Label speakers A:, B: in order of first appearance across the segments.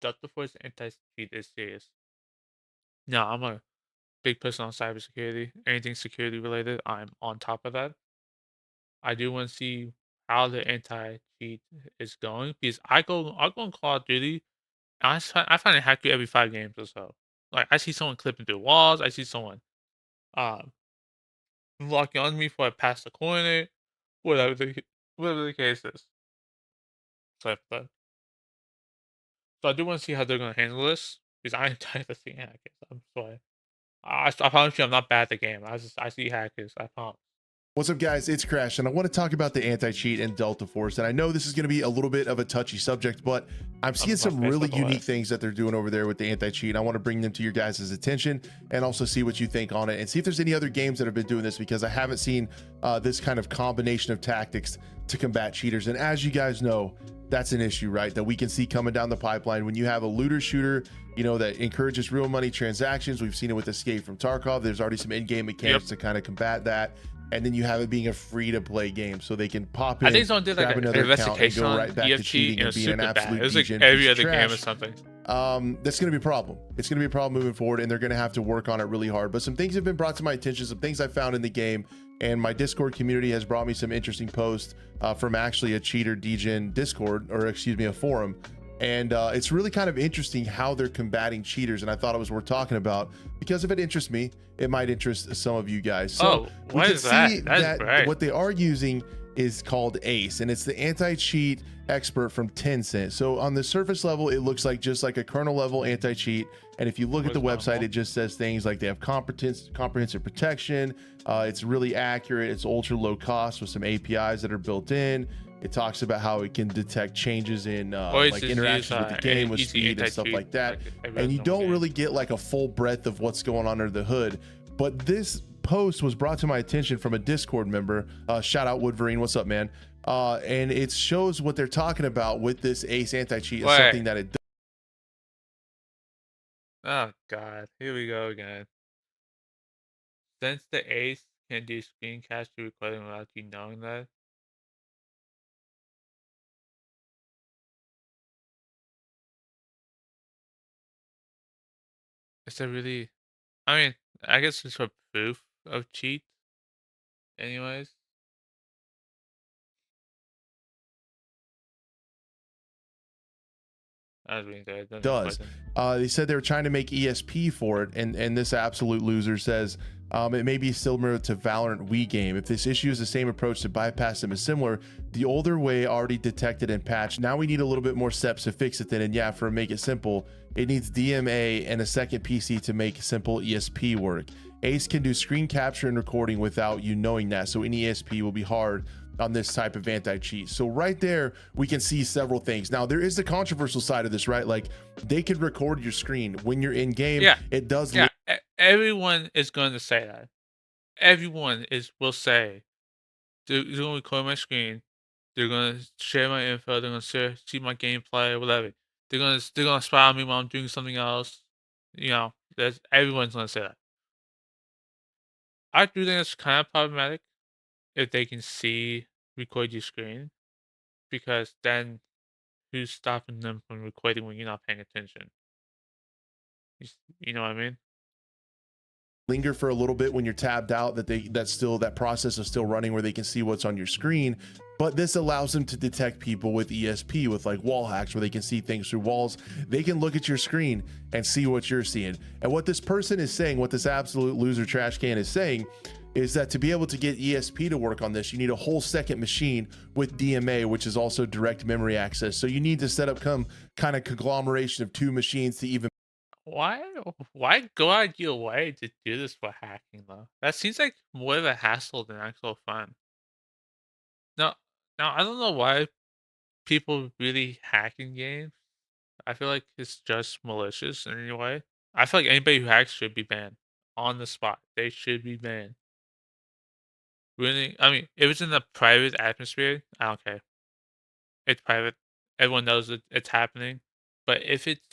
A: Delta Force anti-cheat is serious. Now, I'm a big person on cybersecurity. Anything security related, I'm on top of that. I do want to see how the anti-cheat is going because I'll go on Call of Duty. I find it hacked every 5 games or so. Like I see someone clipping through walls. I see someone um locking on me before I pass the corner. Whatever the case is. So, so I do want to see how they're going to handle this because I am tired of seeing hackers. I'm sorry. I promise you, I'm not bad at the game. I see hackers. I promise.
B: What's up, guys? It's Crash, and I want to talk about the anti-cheat and Delta Force. And I know this is going to be a little bit of a touchy subject, but I'm
A: I'll
B: seeing
A: move my
B: some
A: face
B: really
A: out the way.
B: unique things that they're doing over there with the anti-cheat. I want to bring them to your guys' attention and also see what you think on it and see if there's any other games that have been doing this, because I haven't seen this kind of combination of tactics to combat cheaters. And as you guys know, that's an issue, right? That we can see coming down the pipeline when you have a looter shooter, that encourages real money transactions. We've seen it with Escape from Tarkov. There's already some in-game
A: Yep.
B: mechanics to kind of combat that. And then you have it being a free-to-play game, so they can pop
A: I think
B: in,
A: someone did like
B: grab
A: an
B: another account, and
A: investigation
B: go
A: on
B: right back to
A: EFT,
B: cheating
A: and it
B: and
A: was
B: being an
A: super bad. It
B: absolute
A: was like
B: degen piece
A: every
B: of
A: other game or
B: trash.
A: something.
B: That's going to be a problem. It's going to be a problem moving forward, and they're going to have to work on it really hard. But some things have been brought to my attention, some things I found in the game, and my Discord community has brought me some interesting posts from actually a cheater degen Discord, or excuse me, a forum. And it's really kind of interesting how they're combating cheaters, and I thought it was worth talking about because if it interests me, it might interest some of you guys. So
A: Oh,
B: we
A: what
B: can
A: is that?
B: see
A: That is
B: that
A: great.
B: what they are using is called ACE, and it's the anti-cheat expert from Tencent. So on the surface level, it looks like just like a kernel level anti-cheat. And if you look at the
A: Where's my
B: website,
A: wall?
B: it just says things like they have comprehensive protection. It's really accurate. It's ultra low cost with some APIs that are built in. It talks about how it can detect changes in
A: Or
B: like
A: just use
B: interactions with the game, with
A: easy
B: speed and stuff
A: anti-cheat
B: like that.
A: like every
B: And
A: other
B: you
A: normal
B: don't
A: game.
B: really get like a full breadth of what's going on under the hood. But this post was brought to my attention from a Discord member. Shout out Woodverine. What's up, man? And it shows what they're talking about with this ACE anti-cheat is
A: Wait.
B: something that it
A: Oh god. Here we go again. Since the Ace can do screencast recording without you knowing that. Is that really I mean, I guess it's for proof of cheat anyways. I was reading there, then it
B: does.
A: wasn't.
B: They said they were trying to make ESP for it, and this absolute loser says it may be similar to Valorant Wii game. If this issue is the same approach to bypass them is similar, the older way already detected and patched. Now we need a little bit more steps to fix it then. And yeah, for make it simple, it needs DMA and a second PC to make simple ESP work. Ace can do screen capture and recording without you knowing that, so any ESP will be hard on this type of anti-cheat. So right there, we can see several things. Now, there is the controversial side of this, right? Like they could record your screen when you're in game.
A: Yeah.
B: It does.
A: Yeah. Everyone is going to say that. Everyone will say they're gonna record my screen. They're gonna share my info. They're gonna see my gameplay or whatever. They're gonna spy on me while I'm doing something else. That's everyone's gonna say that. I do think it's kind of problematic if they can record your screen, because then who's stopping them from recording when you're not paying attention? You know what I mean?
B: Linger for a little bit when you're tabbed out, that process is still running where they can see what's on your screen. But this allows them to detect people with ESP, with like wall hacks, where they can see things through walls. They can look at your screen and see what you're seeing. And what this person is saying, what this absolute loser trash can is saying, is that to be able to get ESP to work on this, you need a whole second machine with DMA, which is also direct memory access. So you need to set up kind of conglomeration of two machines to even.
A: Why why go out of your way to do this for hacking though? That seems like more of a hassle than actual fun. Now now I don't know why people really hack in games. I feel like it's just malicious in any way. I feel like anybody who hacks should be banned on the spot. They should be banned. Really, I mean, if it's in a private atmosphere, I don't care. It's private. Everyone knows it's happening. But if it's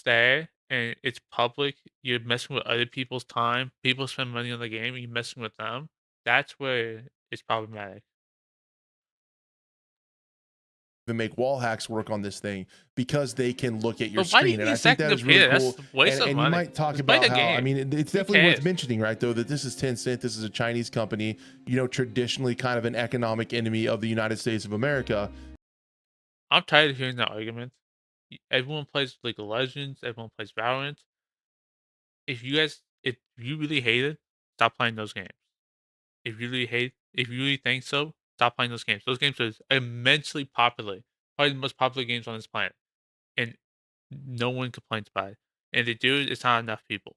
A: there and it's public, you're messing with other people's time. People spend money on the game, you're messing with them. That's where it's problematic.
B: even make wall hacks work on this thing because they can look at your
A: But why do you
B: screen. And
A: need a
B: I think
A: second
B: that is really
A: computer? That's
B: cool.
A: a waste of
B: And you
A: money.
B: might talk
A: Just play
B: about
A: the
B: how, I
A: game.
B: mean, it's
A: Who
B: definitely worth
A: cares?
B: mentioning, right, though, that this is Tencent. This is a Chinese company, traditionally kind of an economic enemy of the United States of America.
A: I'm tired of hearing that argument. Everyone plays League of Legends. Everyone plays Valorant. If you really hate it, stop playing those games. If you really think so, stop playing those games. Those games are immensely popular, probably the most popular games on this planet, and no one complains about it. And if they do, it's not enough people.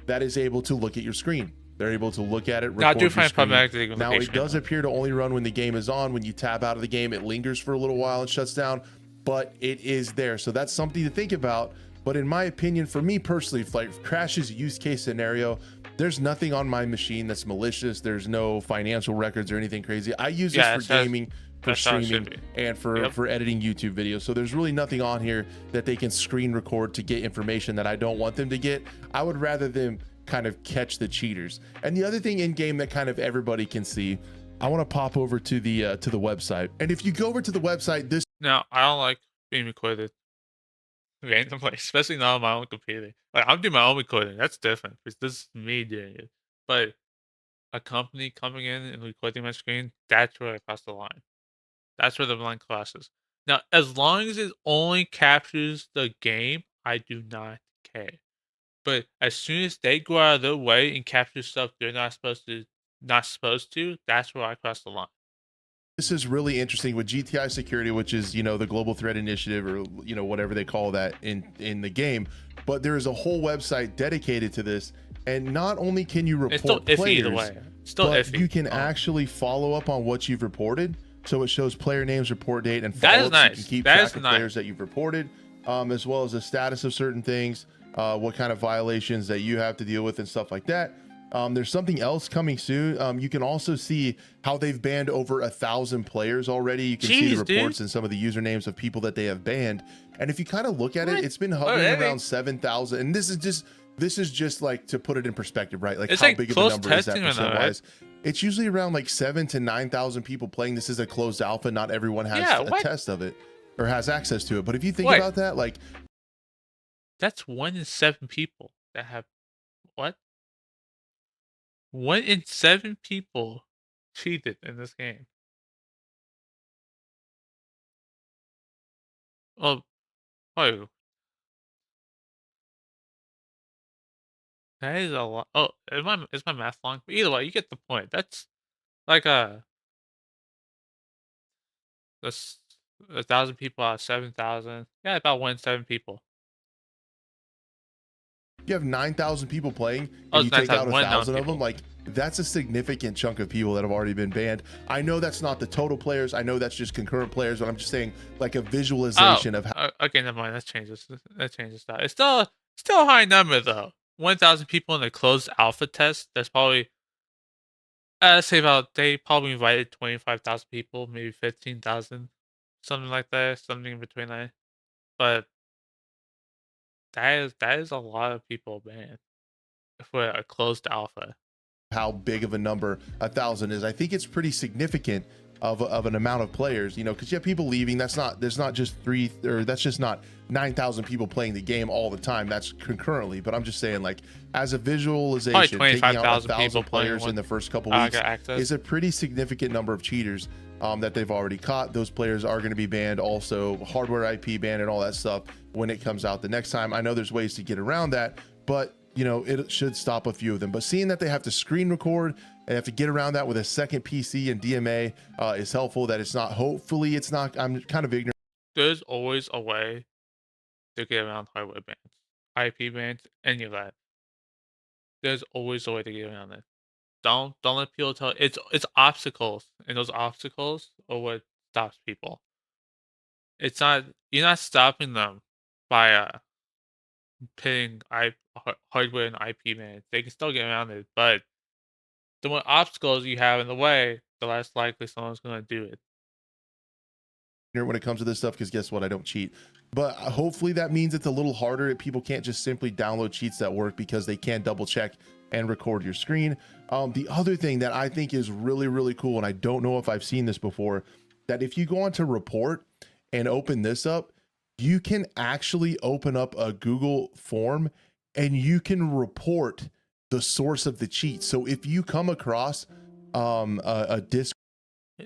B: That is able to look at your screen. They're able to look at it,
A: Now, I do
B: record your
A: find
B: screen.
A: problematic the
B: Now, it
A: location
B: does
A: though.
B: appear to only run when the game is on. When you tab out of the game, it lingers for a little while and shuts down, but it is there. So that's something to think about. But in my opinion, for me personally, like Crash's use case scenario, there's nothing on my machine that's malicious. There's no financial records or anything crazy. I use this
A: Yeah,
B: for gaming, for
A: that's how it should
B: streaming,
A: be.
B: and for
A: Yep.
B: for editing YouTube videos. So there's really nothing on here that they can screen record to get information that I don't want them to get. I would rather them kind of catch the cheaters. And the other thing in game that kind of everybody can see, I want to pop over to the website. And if you go over to the website, this
A: Now, I don't like being recorded randomly, especially not on my own computer. Like, I'm doing my own recording. That's different because this is me doing it. But a company coming in and recording my screen, that's where I cross the line. That's where the line crosses. Now, as long as it only captures the game, I do not care. But as soon as they go out of their way and capture stuff they're not supposed to, that's where I cross the line.
B: this is really interesting with GTI security, which is, the global threat initiative, or, whatever they call that in the game. But there is a whole website dedicated to this. And not only can you
A: It's still
B: report
A: iffy either
B: players,
A: way. It's still
B: but
A: iffy.
B: you can actually follow up on what you've reported. So it shows player names, report date, and
A: That is
B: follow-ups. You can
A: nice.
B: keep
A: That
B: track
A: is
B: of
A: nice.
B: players that you've reported, as well as the status of certain things, what kind of violations that you have to deal with, and stuff like that. There's something else coming soon. You can also see how they've banned over 1,000 players already. You can see the
A: Jeez, dude.
B: reports and some of the usernames of people that they have banned. And if you kind of look at it,
A: What?
B: it's been hovering
A: Already?
B: around 7,000. And this is just like to put it in perspective, right? Like
A: It's
B: how
A: like
B: big of a
A: close
B: number is that
A: testing right now,
B: percent
A: right?
B: wise? It's usually around like 7,000 to 9,000 people playing. This is a closed alpha. Not everyone has
A: Yeah,
B: a
A: what?
B: test of it or has access to it. But if you think
A: Wait.
B: about that, like
A: That's 1 in 7 people that have what? 1 in 7 people cheated in this game. Oh, oh, that is a lot. Oh, is my math wrong? But either way, you get the point. That's like that's 1,000 people out of 7,000. Yeah, about 1 in 7 people.
B: you have 9,000 people playing
A: Oh,
B: and
A: it's
B: you take out
A: 9,000.
B: a
A: 1,000
B: thousand of them,
A: people.
B: like that's a significant chunk of people that have already been banned. I know that's not the total players. I know that's just concurrent players, but I'm just saying like a
A: Oh,
B: visualization of how
A: okay, never mind. That changes that. It's still a high number though. 1,000 people in a closed alpha test. That's probably say about they probably invited 25,000 people, maybe 15,000, something like that, something in between that. But that is a lot of people, man, for a closed alpha.
B: how big of a number 1,000 is. I think it's pretty significant of an amount of players, because you have people leaving. There's not just three, or that's just not 9,000 people playing the game all the time. That's concurrently. But I'm just saying, like, as a
A: Probably
B: visualization, taking out
A: 25,000
B: 1,000
A: people playing
B: players in
A: one
B: the first couple weeks
A: access.
B: is a pretty significant number of cheaters that they've already caught. Those players are going to be banned, also hardware IP ban and all that stuff when it comes out the next time. I know there's ways to get around that, but it should stop a few of them. But seeing that they have to screen record and have to get around that with a second PC and DMA is helpful. That it's not, hopefully it's not, I'm kind of ignorant.
A: There's always a way to get around hardware bans, IP bans, any of that. There's always a way to get around it. Don't let people tell it's obstacles, and those obstacles are what stops people. It's not you're not stopping them by pitting hardware and IP bans. They can still get around it, but the more obstacles you have in the way, the less likely someone's gonna do it.
B: When it comes to this stuff, because guess what, I don't cheat. But hopefully that means it's a little harder. People can't just simply download cheats that work, because they can double check and record your screen. The other thing that I think is really, really cool, and I don't know if I've seen this before, that if you go on to report and open this up, you can actually open up a Google form and you can report the source of the cheat. So if you come across a Discord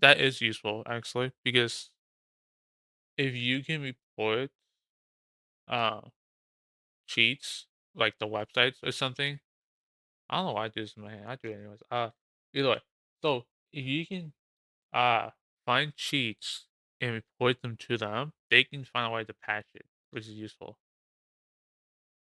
A: That is useful actually, because if you can report, uh, cheats, like the websites or something. I don't know why I do this in my hand. I do it anyways. Either way. So if you can find cheats and report them to them, they can find a way to patch it, which is useful.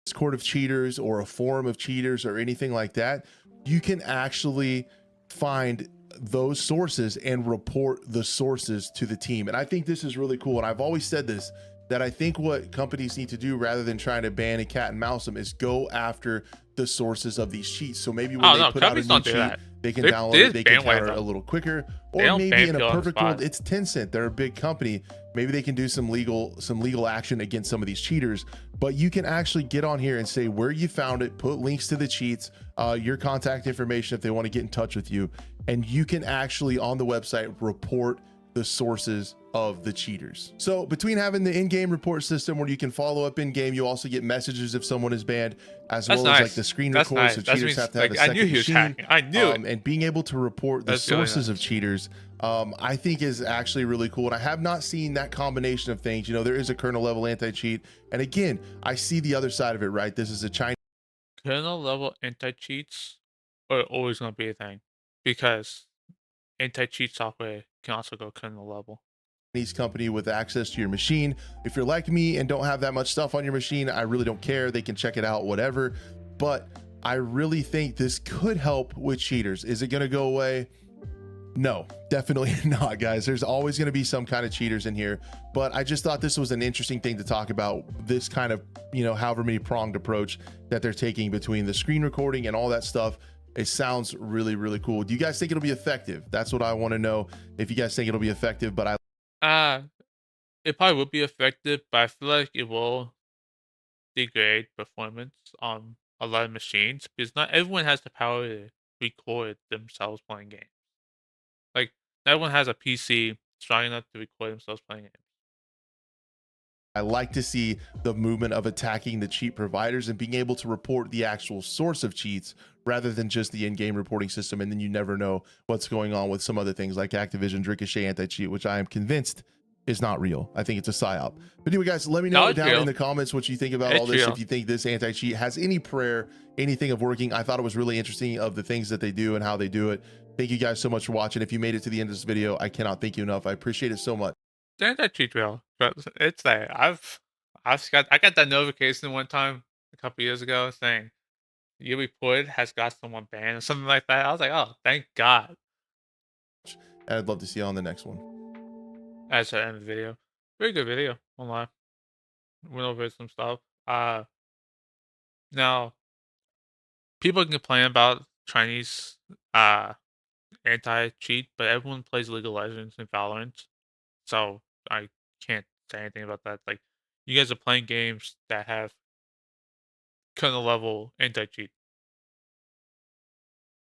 B: Discord of cheaters or a forum of cheaters or anything like that, you can actually find those sources and report the sources to the team. And I think this is really cool. And I've always said this, that I think what companies need to do rather than trying to ban a cat and mouse them is go after the sources of these cheats. So maybe when
A: Oh
B: they
A: no,
B: put out a
A: companies
B: new
A: don't do
B: cheat,
A: that.
B: they can
A: They
B: download it,
A: just
B: they can
A: bandwagon
B: counter it a
A: them.
B: little quicker.
A: They
B: Or
A: don't
B: maybe
A: ban
B: in a
A: people on the
B: perfect world,
A: spot.
B: it's Tencent. They're a big company. Maybe they can do some legal action against some of these cheaters. But you can actually get on here and say where you found it, put links to the cheats, your contact information if they want to get in touch with you, and you can actually on the website report the sources of the cheaters. So between having the in-game report system where you can follow up in-game, you also get messages if someone is banned, as
A: That's
B: well as like
A: nice.
B: the screen
A: That's
B: record,
A: nice.
B: so
A: That
B: cheaters have
A: means
B: to have a
A: like I knew
B: second
A: he was
B: machine,
A: hacking. I knew it.
B: and being able to report the
A: That's really
B: sources of
A: nice.
B: cheaters, I think is actually really cool. And I have not seen that combination of things. You know, there is a kernel level anti-cheat, and again, I see the other side of it, right? This is a Chinese
A: Kernel level anti cheats are always gonna be a thing, because anti cheat software can also go kernel level.
B: company with access to your machine. If you're like me and don't have that much stuff on your machine, I really don't care. They can check it out, whatever. But I really think this could help with cheaters. Is it going to go away? No, definitely not, guys. There's always going to be some kind of cheaters in here. But I just thought this was an interesting thing to talk about. This kind of, however many pronged approach that they're taking between the screen recording and all that stuff. It sounds really, really cool. Do you guys think it'll be effective? That's what I want to know. If you guys think it'll be effective, but I
A: Uh, it probably will be effective, but I feel like it will degrade performance on a lot of machines, because not everyone has the power to record themselves playing games. Like, not everyone has a PC strong enough to record themselves playing games.
B: I like to see the movement of attacking the cheat providers and being able to report the actual source of cheats rather than just the in-game reporting system. And then you never know what's going on with some other things like Activision's Ricochet anti-cheat, which I am convinced is not real. I think it's a psyop. But anyway, guys, let me
A: No,
B: know
A: it's
B: down in
A: real.
B: the comments what you think about all
A: It's
B: this. If
A: real.
B: you think this anti-cheat has any prayer, anything of working. I thought it was really interesting of the things that they do and how they do it. Thank you guys so much for watching. If you made it to the end of this video, I cannot thank you enough. I appreciate it so much.
A: There's that cheat real, but it's there. I got that notification one time a couple years ago saying your report has got someone banned or something like that. I was like, oh, thank God.
B: And I'd love to see you on the next one.
A: As I end the video. Very good video, online. Went over some stuff. Now people can complain about Chinese anti-cheat, but everyone plays League of Legends and Valorant, so I can't say anything about that. Like, you guys are playing games that have kernel level anti-cheat.